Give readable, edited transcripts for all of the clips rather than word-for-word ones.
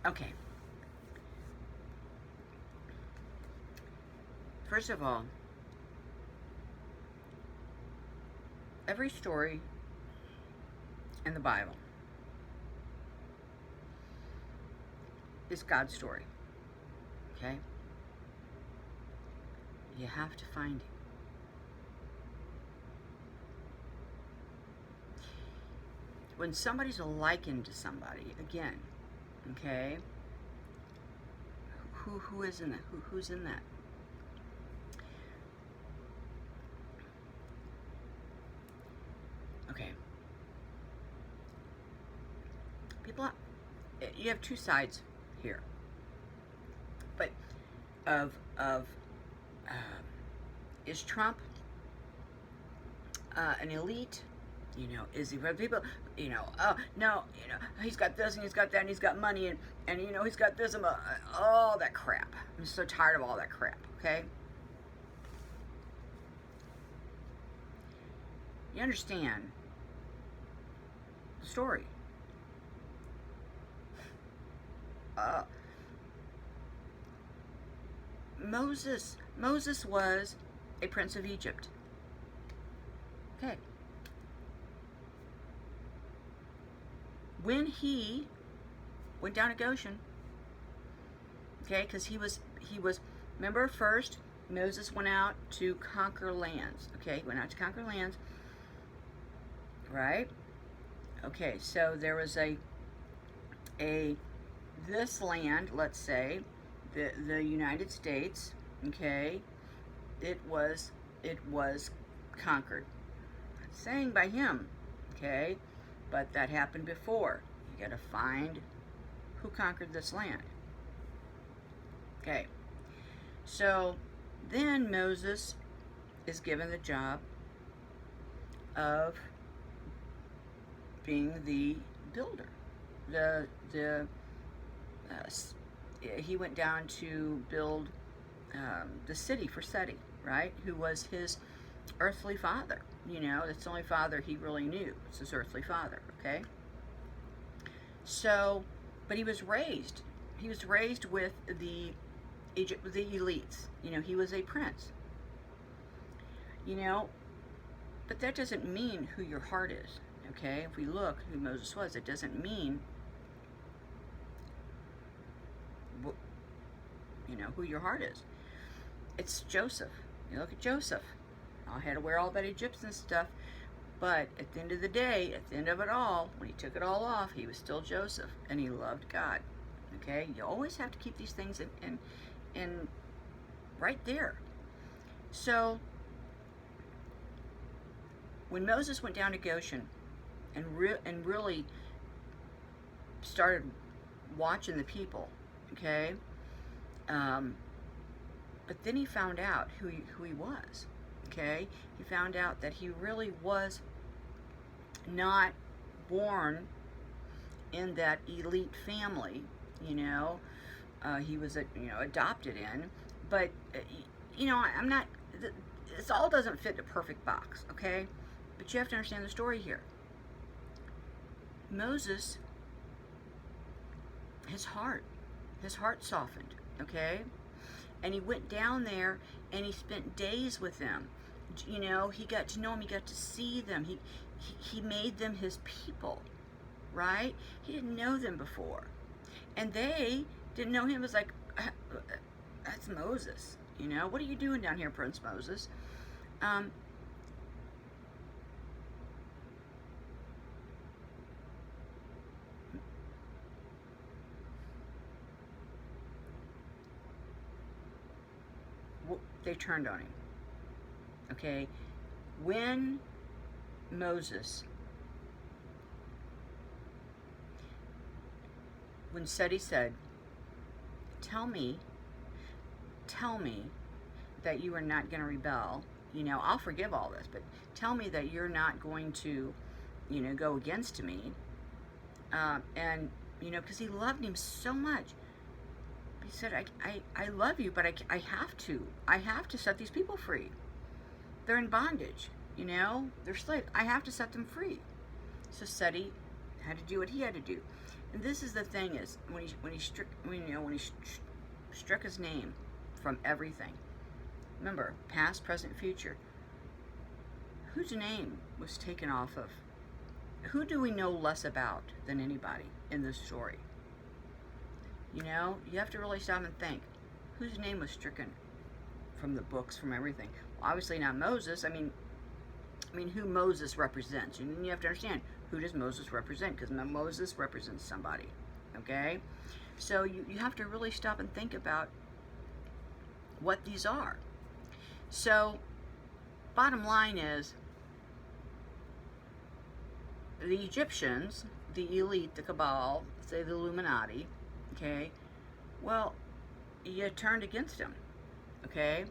Okay. First of all, every story in the Bible is God's story. Okay? You have to find it. When somebody's likened to somebody, again, okay, who is in that? Who's in that? Okay. People, you have two sides here, but is Trump an elite? You know, is he for people? You know, oh no, you know, he's got this and he's got that and he's got money and you know he's got this and all that crap. I'm so tired of all that crap. Okay, you understand the story? Moses was a prince of Egypt. Okay. When he went down to Goshen, okay, because he was, remember first, Moses went out to conquer lands, okay, he went out to conquer lands, right? Okay, so there was this land, let's say, the United States, okay, it was conquered. Not saying by him, okay, but that happened before. You got to find who conquered this land. Okay, so then Moses is given the job of being the builder. He went down to build the city for Seti, right? Who was his earthly father. You know, that's the only father he really knew. It's his earthly father, okay? So, but he was raised with the elites. You know, he was a prince. You know, but that doesn't mean who your heart is, okay? If we look who Moses was, it doesn't mean, you know, who your heart is. It's Joseph. You look at Joseph. I had to wear all that Egyptian stuff, but at the end of the day, at the end of it all, when he took it all off, he was still Joseph, and he loved God. Okay, you always have to keep these things in right there. So when Moses went down to Goshen and really started watching the people, okay, but then he found out who he was. Okay, he found out that he really was not born in that elite family. You know, he was adopted in, but you know, I'm not. This all doesn't fit the perfect box. Okay, but you have to understand the story here. Moses, his heart softened. Okay. And he went down there and he spent days with them. You know, he got to know them, he got to see them. He made them his people, right? He didn't know them before. And they didn't know him. It was like, that's Moses. You know, what are you doing down here, Prince Moses? They turned on him. Okay, when Seti said, tell me that you are not going to rebel, you know, I'll forgive all this, but tell me that you're not going to, you know, go against me. And, you know, because he loved him so much. He said, I love you, but I have to set these people free. They're in bondage, you know, they're slaves. I have to set them free. So Seti had to do what he had to do. And this is the thing is when he struck his name from everything. Remember, past, present, future. Whose name was taken off of? Who do we know less about than anybody in this story? You know, you have to really stop and think. Whose name was stricken from the books, from everything? Well, obviously not Moses. I mean, who Moses represents. And then you have to understand, who does Moses represent? Because Moses represents somebody. Okay? So you have to really stop and think about what these are. So, bottom line is, the Egyptians, the elite, the Cabal, say the Illuminati, okay, well, you turned against him, okay?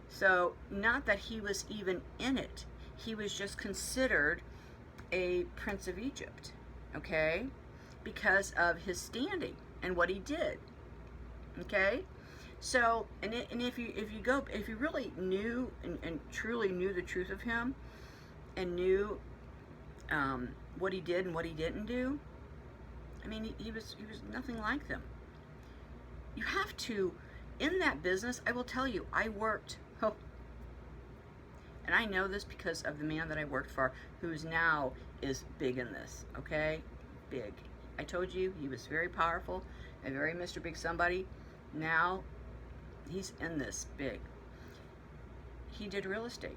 So, not that he was even in it. He was just considered a prince of Egypt, okay, because of his standing and what he did, okay? So, and if you really knew and truly knew the truth of him, and knew what he did and what he didn't do, I mean, he was nothing like them. You have to, in that business, I will tell you, I worked, and I know this because of the man that I worked for, who's now is big in this, okay? Big. I told you, he was very powerful, a very Mr. Big somebody. Now, he's in this big. He did real estate,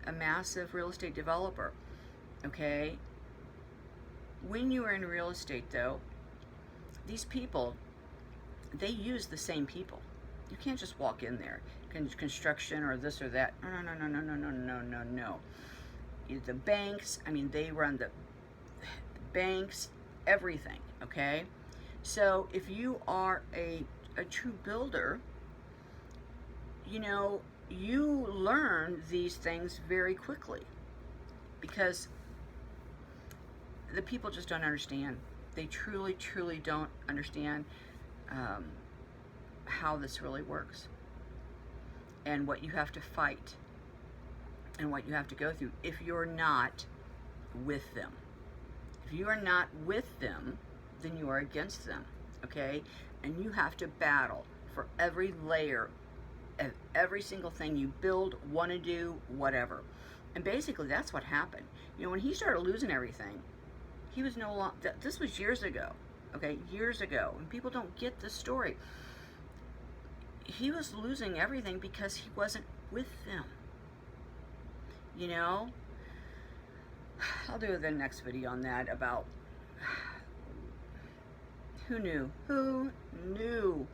a massive real estate developer, okay? When you are in real estate, though, these people, they use the same people. You can't just walk in there, construction or this or that. No. The banks, I mean, they run the banks, everything, okay? So if you are a true builder, you know, you learn these things very quickly, because the people just don't understand. They truly don't understand how this really works, and what you have to fight, and what you have to go through if you're not with them. If you are not with them, then you are against them, okay? And you have to battle for every layer of every single thing you build, want to do, whatever. And basically, that's what happened. You know, when he started losing everything, he was no longer, this was years ago, okay? Years ago. And people don't get this story. He was losing everything because he wasn't with them. You know? I'll do the next video on that, about who knew? Who knew?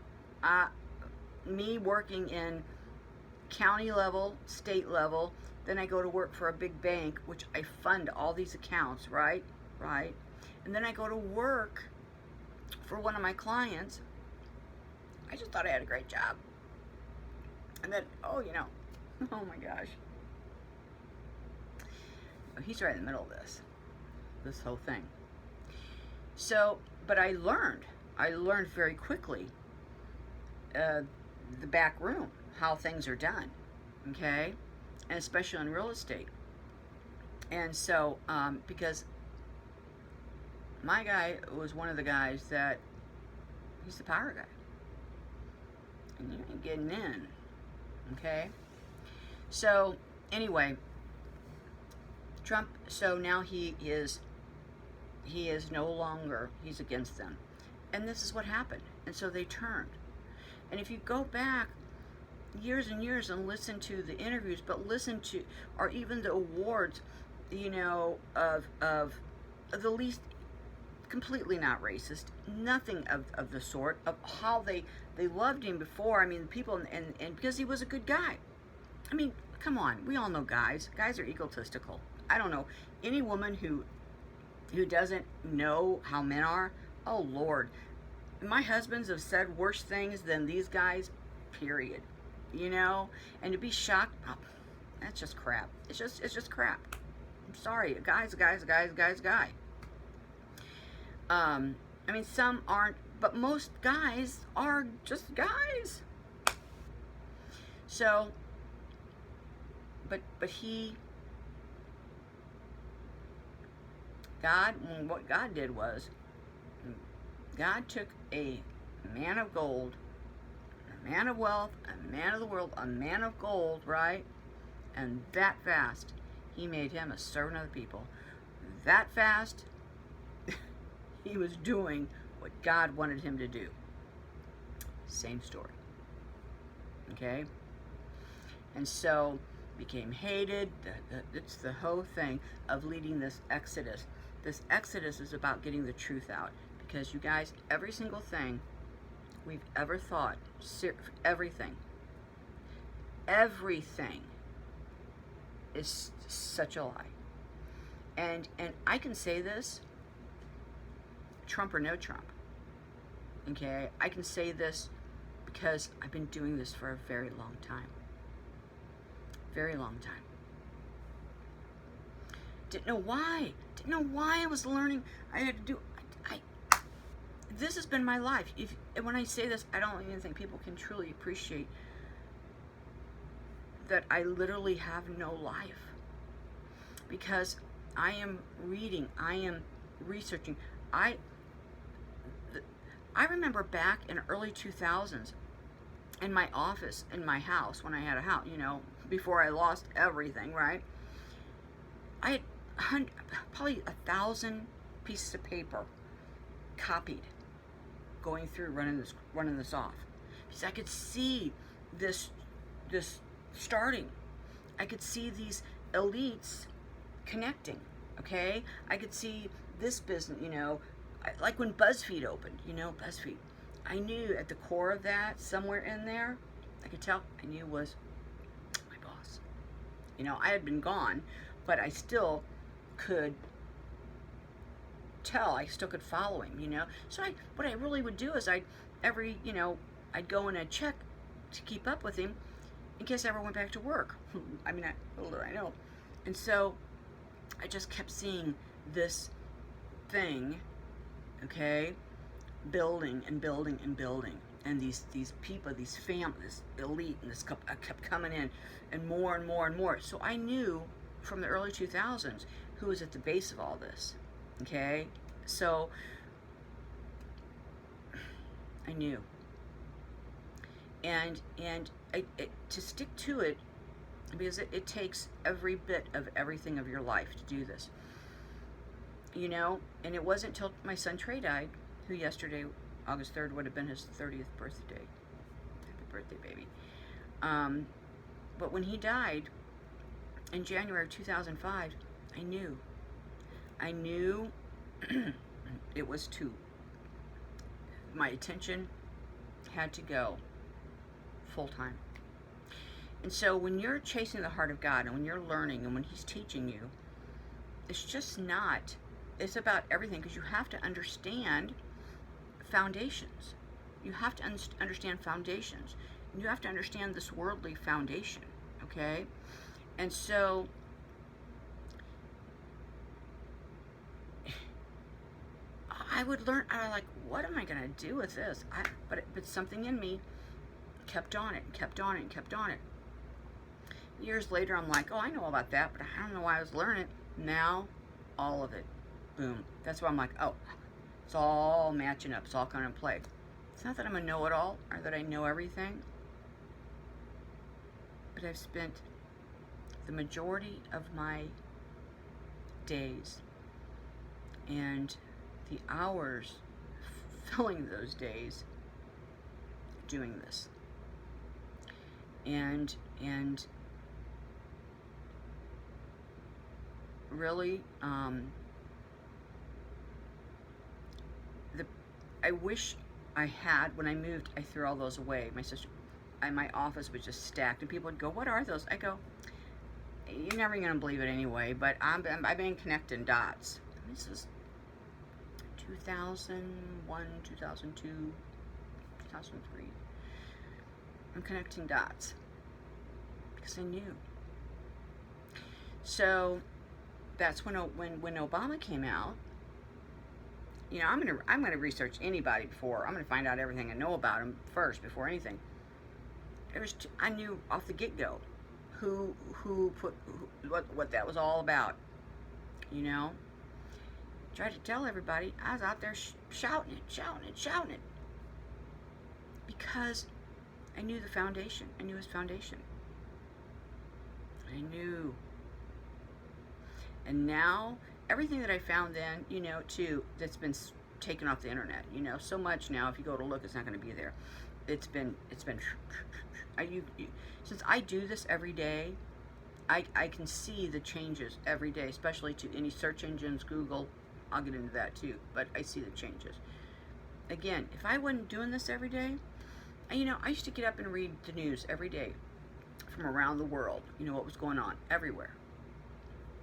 Me working in county level, state level, then I go to work for a big bank, which I fund all these accounts, right? And then I go to work for one of my clients. I just thought I had a great job. And then, oh, you know, oh my gosh. He's right in the middle of this whole thing. So, but I learned very quickly the back room, how things are done, okay? And especially in real estate. And so, because my guy was one of the guys that, he's the power guy. And you ain't getting in, okay? So, anyway, Trump, so now he is no longer, he's against them. And this is what happened. And so they turned. And if you go back years and years and listen to the interviews, but listen to, or even the awards, you know, of the least, completely not racist, nothing of the sort, of how they loved him before. I mean, people, and because he was a good guy. I mean, come on, we all know guys are egotistical. I don't know any woman who doesn't know how men are. Oh Lord, my husbands have said worse things than these guys, period. You know, and to be shocked, oh, that's just crap. It's just crap. I'm sorry, a guy's a guy. I mean, some aren't, but most guys are just guys. So, but what God did was, God took a man of gold, a man of wealth, a man of the world, a man of gold, right? And that fast, he made him a servant of the people. That fast, he was doing what God wanted him to do. Same story. Okay? And so, became hated. It's the whole thing of leading this exodus. This exodus is about getting the truth out. Because you guys, every single thing we've ever thought, everything is such a lie. And I can say this, Trump or no Trump. Okay? I can say this because I've been doing this for a very long time. Very long time. Didn't know why. Didn't know why I was learning. I had to do. This has been my life. When I say this, I don't even think people can truly appreciate that I literally have no life. Because I am reading. I am researching. I remember back in early 2000s, in my office, in my house, when I had a house, you know, before I lost everything, right? I had probably 1,000 pieces of paper copied, going through, running this off, because I could see this starting. I could see these elites connecting. Okay, I could see this business. You know, like when BuzzFeed opened. You know, BuzzFeed. I knew at the core of that, somewhere in there, I could tell, I knew was my boss. You know, I had been gone, but I still could tell, I still could follow him, you know. So what I really would do is I'd go in and check to keep up with him in case I ever went back to work. I mean, little did I know. And so I just kept seeing this thing, okay, building and building and building, and these people, these families, this elite, and this kept coming in, and more and more and more. So I knew from the early 2000s who was at the base of all this. Okay, so I knew, and to stick to it, because it takes every bit of everything of your life to do this. You know, and it wasn't until my son Trey died, who yesterday, August 3rd, would have been his 30th birthday. Happy birthday, baby. But when he died in January of 2005, I knew it was my attention had to go full time. And so when you're chasing the heart of God, and when you're learning, and when he's teaching you, it's just not, it's about everything, because you have to understand foundations. You have to understand foundations. And you have to understand this worldly foundation, okay? And so I would learn, I was like, what am I going to do with this? But something in me kept on it, and kept on it, and kept on it. Years later, I'm like, oh, I know about that, but I don't know why I was learning it. Now, all of it, boom. That's why I'm like, oh, it's all matching up. It's all coming in play. It's not that I'm a know-it-all, or that I know everything, but I've spent the majority of my days and the hours filling those days doing this. And really, I wish I had, when I moved, I threw all those away. My sister, my office was just stacked, and people would go, what are those? I go, you're never going to believe it anyway, but I've been connecting dots. This is 2001, 2002, 2003. I'm connecting dots because I knew. So that's when Obama came out. You know, I'm gonna research anybody before. I'm gonna find out everything I know about him first before anything. I knew off the get-go what that was all about. You know, tried to tell everybody, I was out there shouting it. Because I knew the foundation. I knew his foundation. I knew. And now, everything that I found then, too, that's been taken off the internet, so much now, if you go to look, it's not going to be there. It's been, since I do this every day, I can see the changes every day, especially to any search engines, Google. I'll get into that too, but I see the changes. Again, if I wasn't doing this every day, I used to get up and read the news every day from around the world, what was going on everywhere.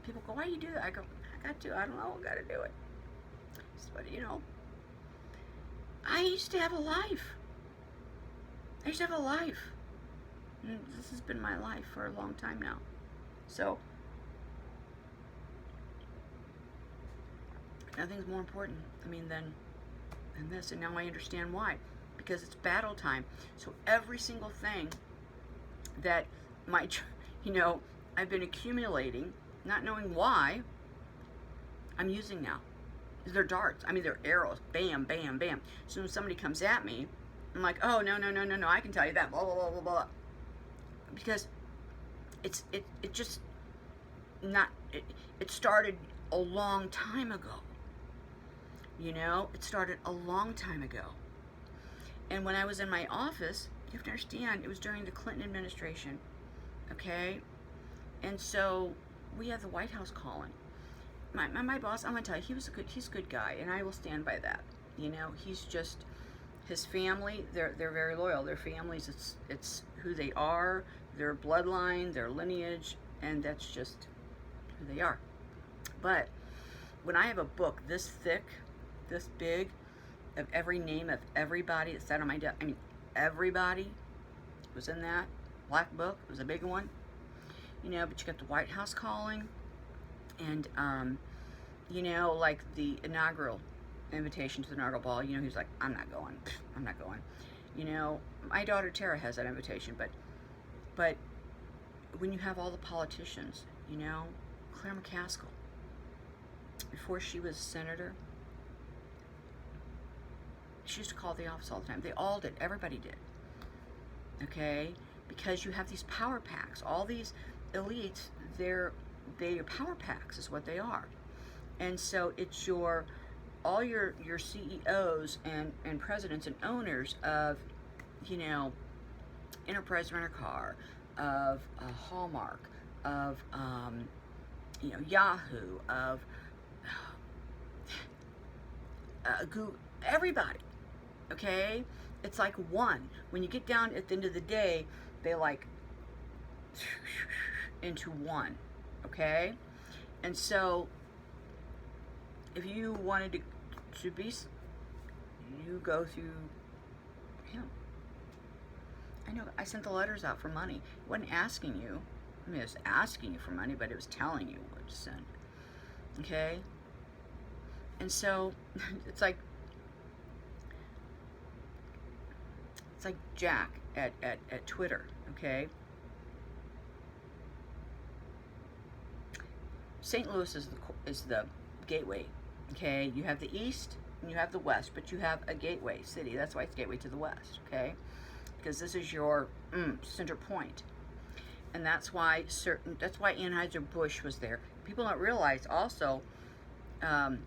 People go, why do you do that? I go, I got to, I don't know, I got to do it. But, I used to have a life. And this has been my life for a long time now. So, nothing's more important, than this. And now I understand why. Because it's battle time. So every single thing that I've been accumulating, not knowing why, I'm using now. They're darts. They're arrows. Bam, bam, bam. So when somebody comes at me, I'm like, oh, no, I can tell you that, blah, blah, blah, blah, blah. Because it started a long time ago. It started a long time ago. And when I was in my office, you have to understand, it was during the Clinton administration, okay? And so we had the White House calling. My boss, I'm gonna tell you, he's a good guy, and I will stand by that. He's just, his family, they're very loyal. Their families, it's who they are, their bloodline, their lineage, and that's just who they are. But when I have a book this thick, this big, of every name of everybody that sat on my desk, everybody was in that black book. It was a big one, but you got the White House calling, and like the inaugural invitation to the inaugural ball, he's like, I'm not going. My daughter Tara has that invitation, but when you have all the politicians, Claire McCaskill, before she was senator, she used to call the office all the time. They all did. Everybody did. Okay? Because you have these power packs. All these elites, they're power packs is what they are. And so it's all your CEOs and presidents and owners of, Enterprise Rent-A-Car, of Hallmark, of, Yahoo, of Google, everybody. Okay? It's like one. When you get down at the end of the day, they into one. Okay? And so, if you wanted to be, you go through him. I know, I sent the letters out for money. It wasn't asking you. It was asking you for money, but it was telling you what to send. Okay? And so, it's like Jack at Twitter, okay? St. Louis is the gateway, okay? You have the east and you have the west, but you have a gateway city. That's why it's gateway to the west, okay? Because this is your center point. And that's why Anheuser-Busch was there. People don't realize also, the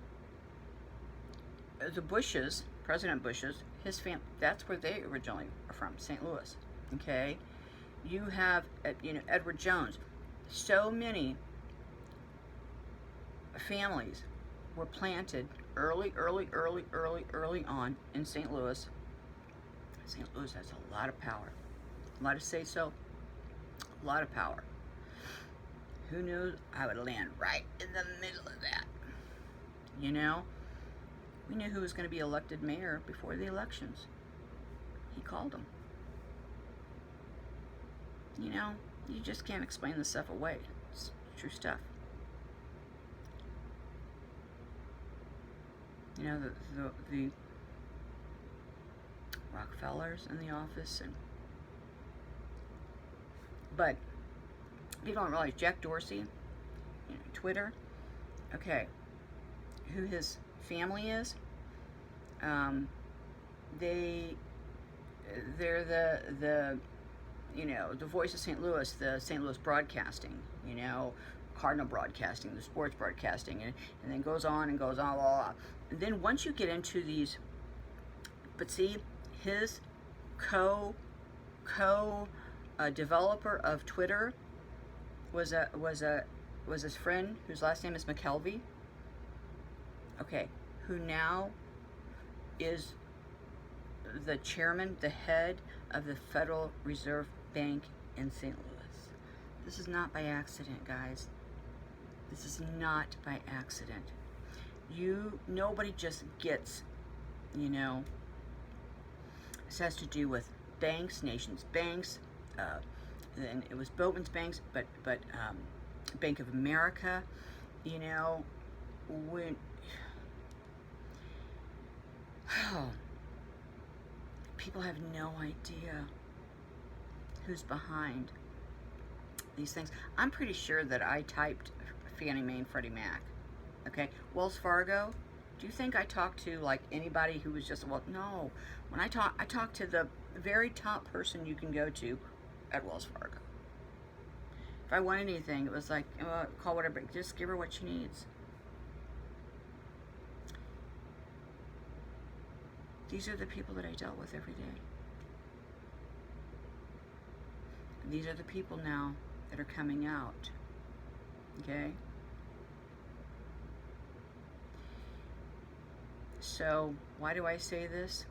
Bushes, President Bush's, his family, that's where they originally are from, St. Louis, okay? You have, Edward Jones. So many families were planted early on in St. Louis. St. Louis has a lot of power. A lot of say-so, a lot of power. Who knew I would land right in the middle of that? We knew who was going to be elected mayor before the elections. He called them. You just can't explain this stuff away. It's true stuff. The Rockefellers in the office, but people don't realize Jack Dorsey, Twitter. Okay, who his family is. They're the the voice of St. Louis, the St. Louis Broadcasting, Cardinal Broadcasting, the sports broadcasting, and then goes on and goes on, blah, blah, blah. And then once you get into these, but see, his developer of Twitter was his friend whose last name is McKelvey. Okay, who now is the chairman, the head of the Federal Reserve Bank in St. Louis. This is not by accident, guys. This is not by accident. Nobody just gets, this has to do with banks, nations banks, then it was Boatman's Banks, but Bank of America, when people have no idea who's behind these things. I'm pretty sure that I typed Fannie Mae and Freddie Mac. Okay, Wells Fargo. Do you think I talked to like anybody who was just, well, no. When I talk to the very top person you can go to at Wells Fargo. If I want anything, it was like, call whatever, just give her what she needs. These are the people that I dealt with every day. These are the people now that are coming out. Okay? So, why do I say this?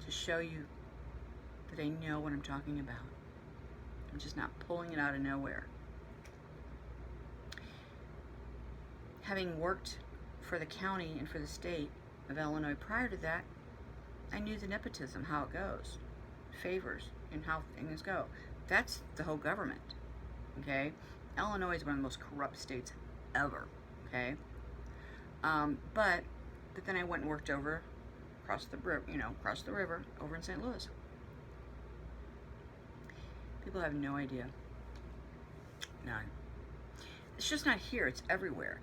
To show you that I know what I'm talking about. I'm just not pulling it out of nowhere. Having worked for the county and for the state of Illinois prior to that, I knew the nepotism, how it goes, favors, and how things go. That's the whole government, okay? Illinois is one of the most corrupt states ever, okay? But then I went and worked across the river, over in St. Louis. People have no idea. None. It's just not here, it's everywhere.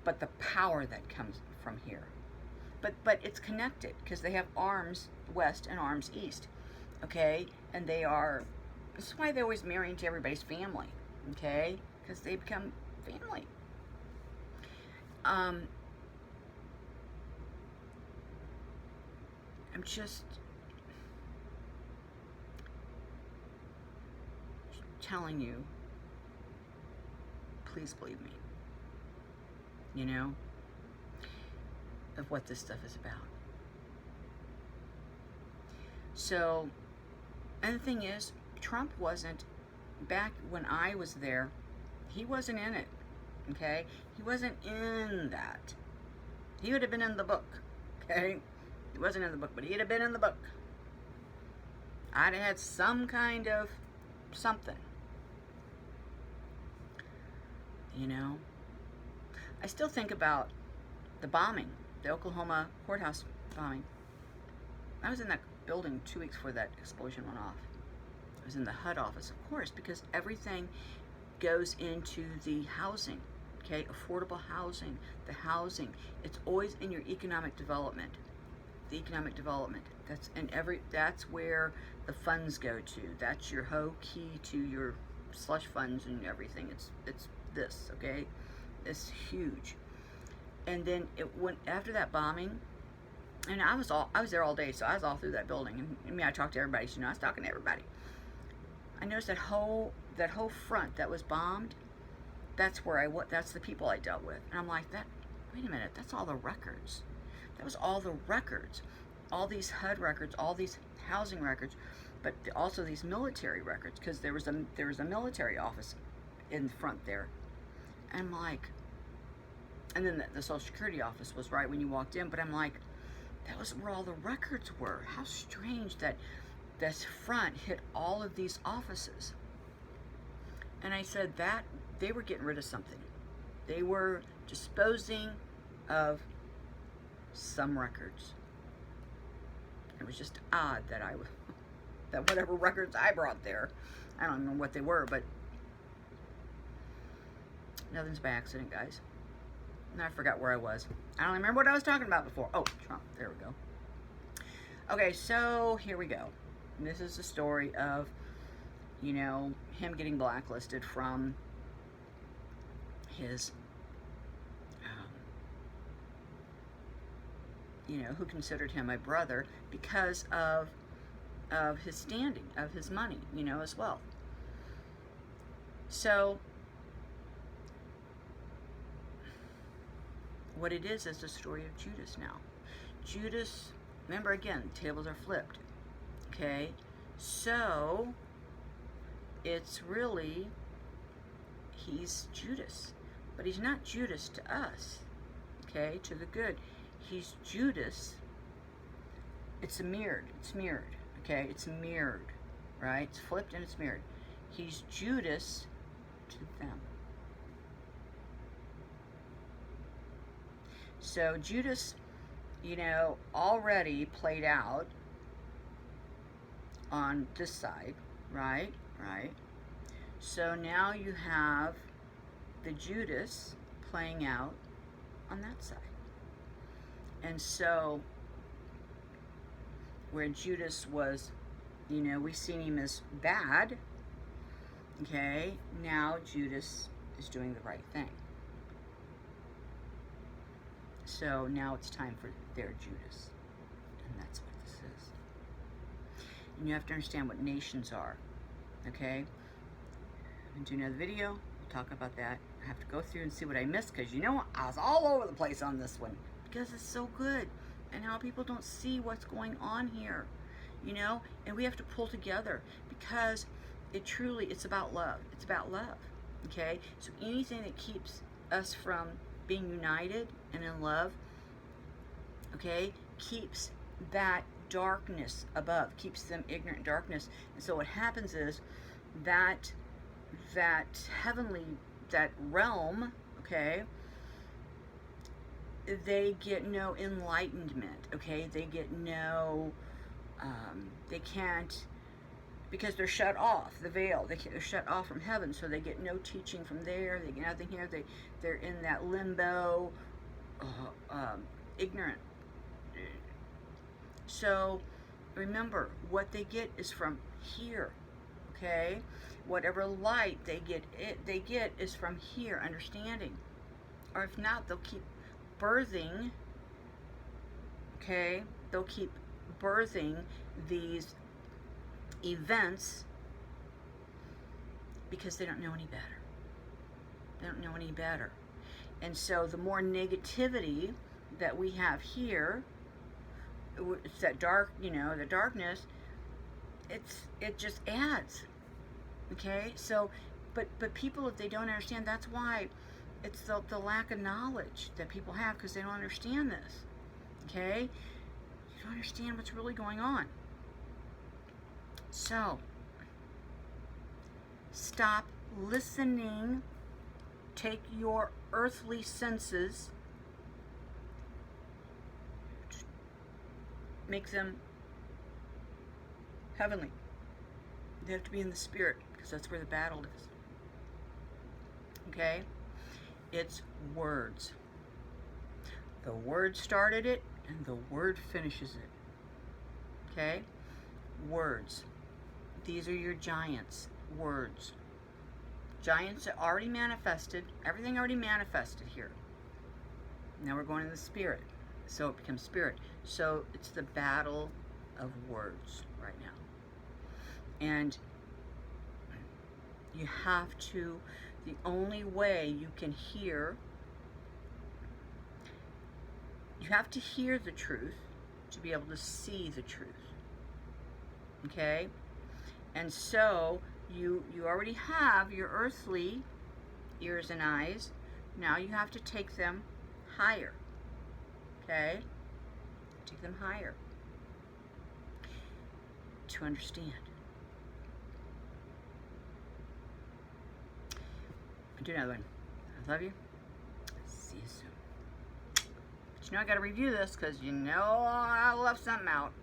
But the power that comes from here. But it's connected, because they have arms west and arms east, okay? And this is why they always marry into everybody's family, okay? Because they become family. I'm just telling you, please believe me, of what this stuff is about. So, and the thing is, Trump wasn't, back when I was there, he wasn't in it, okay? He wasn't in that. He would have been in the book, okay? He wasn't in the book, but he'd have been in the book. I'd have had some kind of something. I still think about the bombing, the Oklahoma courthouse bombing. I was in that building 2 weeks before that explosion went off. I was in the HUD office, of course, because everything goes into the housing, okay? Affordable housing, the housing. It's always in your economic development. The economic development. That's where the funds go to. That's your whole key to your slush funds and everything. It's this, okay? It's huge. And then it went after that bombing, and I was there all day, so I was all through that building. And I talked to everybody. So, I was talking to everybody. I noticed that whole front that was bombed. That's the people I dealt with. And I'm like, wait a minute, that's all the records. That was all the records, all these HUD records, all these housing records, but also these military records, because there was a military office in front there. And I'm like, and then the Social Security office was right when you walked in, but I'm like, that was where all the records were. How strange that this front hit all of these offices. And I said that they were getting rid of something. They were disposing of some records. It was just odd that that whatever records I brought there, I don't know what they were, but Nothing's by accident, guys. And I forgot where I was. I don't remember what I was talking about before. Oh, Trump. There we go. Okay, so here we go. This is the story of, you know, him getting blacklisted from his, you know, who considered him a brother because of his standing, of his money, you know, as well. So what it is the story of Judas now. Judas, remember again, tables are flipped. Okay, so it's really, he's Judas, but he's not Judas to us, okay, to the good. He's Judas, it's mirrored, okay, it's mirrored, right? It's flipped and it's mirrored. He's Judas to them. So Judas, you know, already played out on this side, right? So now you have the Judas playing out on that side. And so where Judas was, you know, we seen him as bad, okay, now Judas is doing the right thing. So now it's time for their Judas. And that's what this is. And you have to understand what nations are. Okay? I'm going to do another video. We'll talk about that. I have to go through and see what I missed because, you know, I was all over the place on this one. Because it's so good. And how people don't see what's going on here. You know? And we have to pull together. Because it truly, it's about love. It's about love. Okay? So anything that keeps us from being united and in love, okay, keeps that darkness above, keeps them ignorant in darkness. And so what happens is that heavenly, that realm, okay, they get no enlightenment, okay, they get no, they can't, because they're shut off, the veil, they're shut off from heaven, so they get no teaching from there, they get nothing here, they're in that limbo, ignorant. So remember, what they get is from here, okay? Whatever light they get is from here, understanding. Or if not, they'll keep birthing, okay? They'll keep birthing these events because they don't know any better. They don't know any better. And so the more negativity that we have here, it's that dark, you know, the darkness, it just adds. Okay? So but people, if they don't understand, that's why it's the lack of knowledge that people have, because they don't understand this. Okay? You don't understand what's really going on. So, stop listening. Take your earthly senses, make them heavenly. They have to be in the spirit, because that's where the battle is. Okay? It's words. The word started it, and the word finishes it. Okay? Words. These are your giants. Words. Giants are already manifested. Everything already manifested here. Now we're going in the spirit. So it becomes spirit. So it's the battle of words right now. And you have to, the only way you can hear, you have to hear the truth to be able to see the truth. Okay? And so you already have your earthly ears and eyes. Now you have to take them higher. Okay? Take them higher to understand. I'll do another one. I love you. See you soon. But you know I gotta review this because you know I left something out.